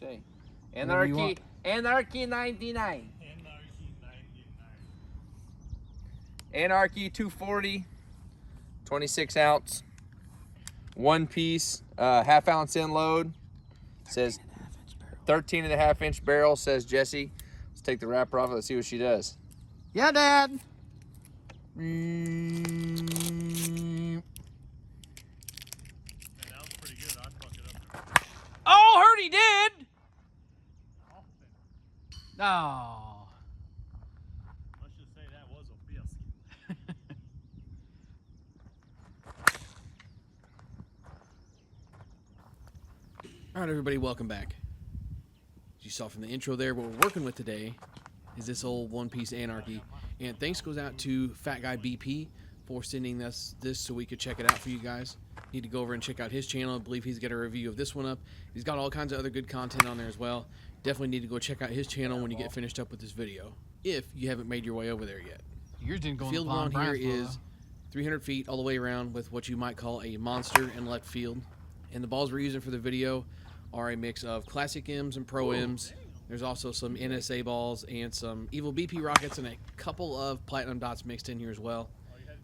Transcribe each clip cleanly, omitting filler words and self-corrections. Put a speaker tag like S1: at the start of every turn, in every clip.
S1: say? Anarchy 99. Anarchy 240, 26 ounce, one piece, half ounce in load. Says 13.5-inch barrel, says Jesse. Let's take the wrapper off. Let's see what she does.
S2: Yeah, Dad. Oh, heard he did. No.
S3: Let's just say that was a bisque.
S4: All right, everybody, welcome back. As you saw from the intro there, what we're working with today is this old one-piece Anarchy. And thanks goes out to Fat Guy BP for sending us this so we could check it out for you guys. Need to go over and check out his channel. I believe he's got a review of this one up. He's got all kinds of other good content on there as well. Definitely need to go check out his channel when you get finished up with this video, if you haven't made your way over there yet.
S2: Yours didn't go
S4: The field
S2: on
S4: around here is 300 feet all the way around with what you might call a monster and left field. And the balls we're using for the video are a mix of classic M's and pro M's. There's also some NSA balls and some Evil BP rockets and a couple of platinum dots mixed in here as well.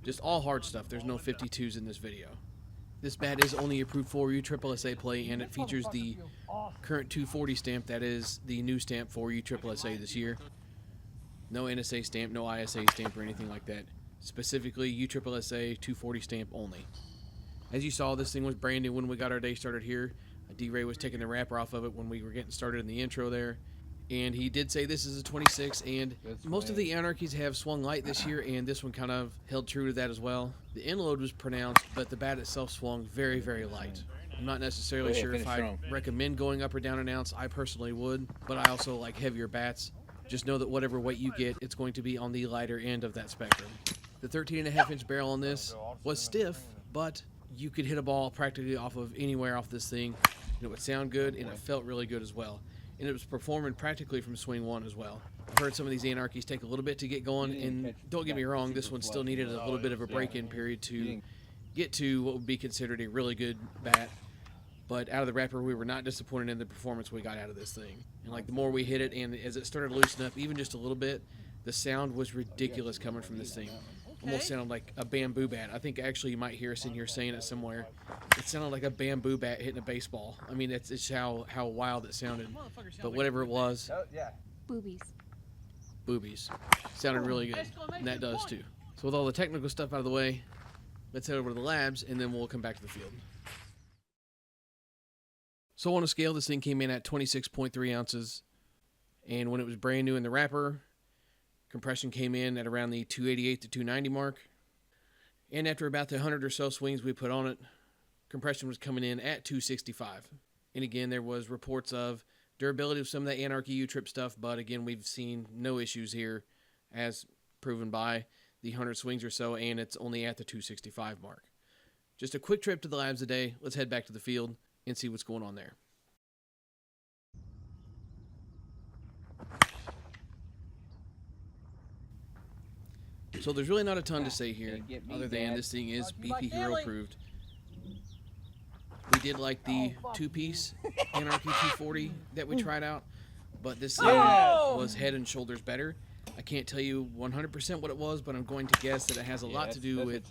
S4: Just all hard stuff. There's no 52s in this video. This bat is only approved for USSSA play, and it features the current 240 stamp. That is the new stamp for USSSA this year. No NSA stamp, no ISA stamp or anything like that. Specifically USSSA 240 stamp only. As you saw, this thing was brand new when we got our day started here. D-Ray was taking the wrapper off of it when we were getting started in the intro there. And he did say this is a 26, and most of the Anarchies have swung light this year, and this one kind of held true to that as well. The end load was pronounced, but the bat itself swung very, very light. I'm not necessarily sure if I recommend going up or down an ounce. I personally would, but I also like heavier bats. Just know that whatever weight you get, it's going to be on the lighter end of that spectrum. The 13.5-inch barrel on this was stiff, but you could hit a ball practically off of anywhere off this thing, and it would sound good, and it felt really good as well. And it was performing practically from swing one as well. I've heard some of these Anarchies take a little bit to get going, and don't get me wrong, this one still needed a little bit of a break-in period to get to what would be considered a really good bat. But out of the wrapper, we were not disappointed in the performance we got out of this thing. And like the more we hit it, and as it started to loosen up even just a little bit, the sound was ridiculous coming from this thing. Almost sounded like a bamboo bat. I think actually you might hear us in here saying it somewhere. It sounded like a bamboo bat hitting a baseball. I mean, it's how wild it sounded. But whatever it was,
S5: Boobies.
S4: boobies. Sounded really good, and that does too. So with all the technical stuff out of the way, let's head over to the labs, and then we'll come back to the field. So on a scale, this thing came in at 26.3 ounces, and when it was brand new in the wrapper, compression came in at around the 288 to 290 mark. And after about the 100 or so swings we put on it, compression was coming in at 265. And again, there was reports of durability of some of that Anarchy U-Trip stuff, but again, we've seen no issues here as proven by the 100 swings or so, and it's only at the 265 mark. Just a quick trip to the labs today. Let's head back to the field and see what's going on there. So there's really not a ton to say here, other than this thing is BP Hero approved. We did like the two-piece Anarchy 240 that we tried out, but this thing was head and shoulders better. I can't tell you 100% what it was, but I'm going to guess that it has a lot to do with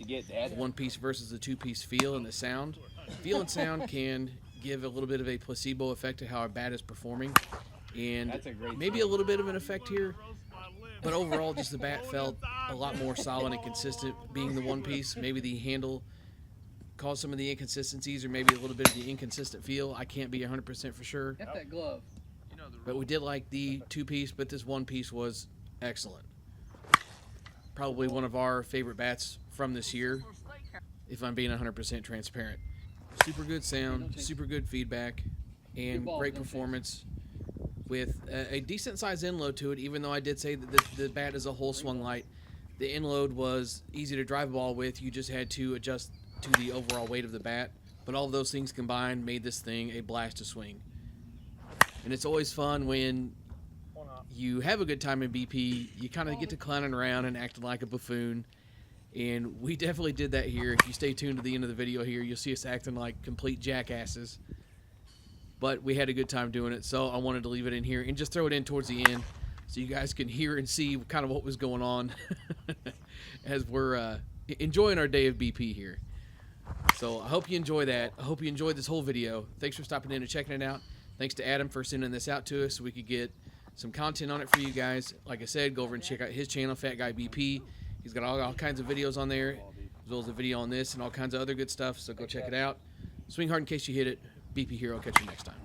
S4: one-piece versus the two-piece feel and the sound. Feel and sound can give a little bit of a placebo effect to how our bat is performing, and maybe a little bit of an effect here. But overall, just the bat felt a lot more solid and consistent being the one piece. Maybe the handle caused some of the inconsistencies, or maybe a little bit of the inconsistent feel. I can't be 100% for sure.
S2: Get that glove.
S4: But we did like the two piece, but this one piece was excellent. Probably one of our favorite bats from this year, if I'm being 100% transparent. Super good sound, super good feedback, and great performance, with a decent size end load to it, even though I did say that the bat as a whole swung light. The end load was easy to drive a ball with. You just had to adjust to the overall weight of the bat. But all of those things combined made this thing a blast to swing. And it's always fun when you have a good time in BP. You kind of get to clowning around and acting like a buffoon. And we definitely did that here. If you stay tuned to the end of the video here, you'll see us acting like complete jackasses. but we had a good time doing it, so I wanted to leave it in here and just throw it in towards the end so you guys can hear and see kind of what was going on as we're enjoying our day of BP here. So I hope you enjoy that. I hope you enjoyed this whole video. Thanks for stopping in and checking it out. Thanks to Adam for sending this out to us so we could get some content on it for you guys. Like I said, go over and check out his channel, Fat Guy BP. He's got all kinds of videos on there, as well as a video on this and all kinds of other good stuff, so go check it out. Swing hard in case you hit it. BP Hero, catch you next time.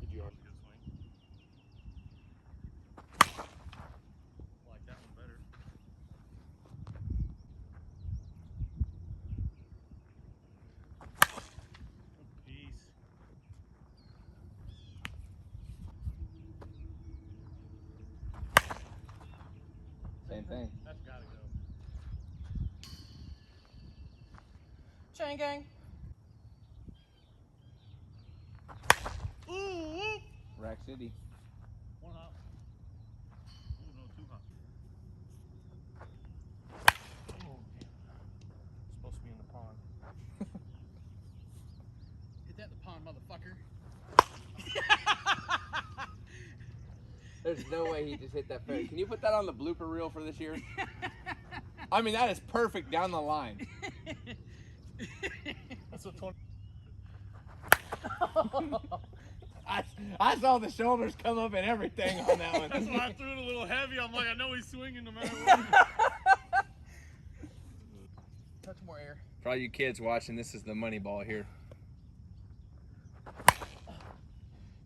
S3: Did you already good swing? Like that one better. Peace.
S1: Same thing.
S3: That's gotta go.
S2: Chain gang.
S3: Ooh!
S1: Rack City.
S3: One hop. Ooh, no, two hop. Oh, damn. Supposed to be in the pond.
S2: Hit that in the pond, motherfucker.
S1: There's no way he just hit that fair. Can you put that on the blooper reel for this year? I mean, that is perfect down the line.
S3: That's a 20.
S1: I saw the shoulders come up and everything on that one.
S3: That's why I threw it a little heavy. I'm like, I know he's swinging no matter what.
S2: Touch more air.
S1: For all you kids watching, this is the money ball here.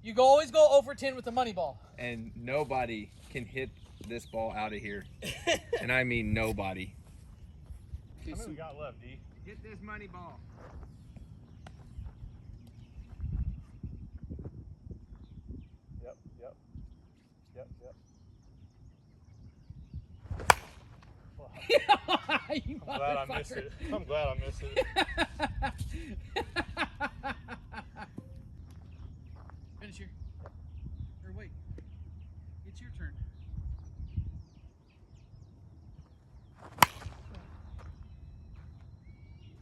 S2: You go always go over 10 with the money ball.
S1: And nobody can hit this ball out of here. And I mean nobody.
S3: How many we got left, D?
S1: Get this money ball.
S3: Yep, yep. Yep, yep.
S2: You
S3: I'm glad I missed it. I'm glad I missed it.
S2: Finish here. Or wait. It's your turn.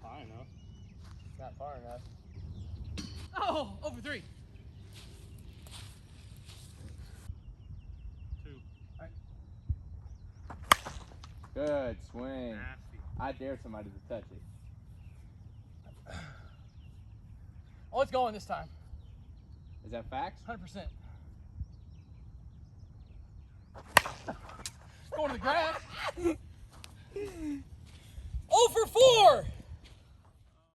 S3: High enough. Not far enough.
S2: Oh, over 3.
S3: Two.
S1: Good swing.
S3: Nasty.
S1: I dare somebody to touch it.
S2: Oh, it's going this time.
S1: Is that facts?
S2: 100%. Going to the grass. 0 for 4.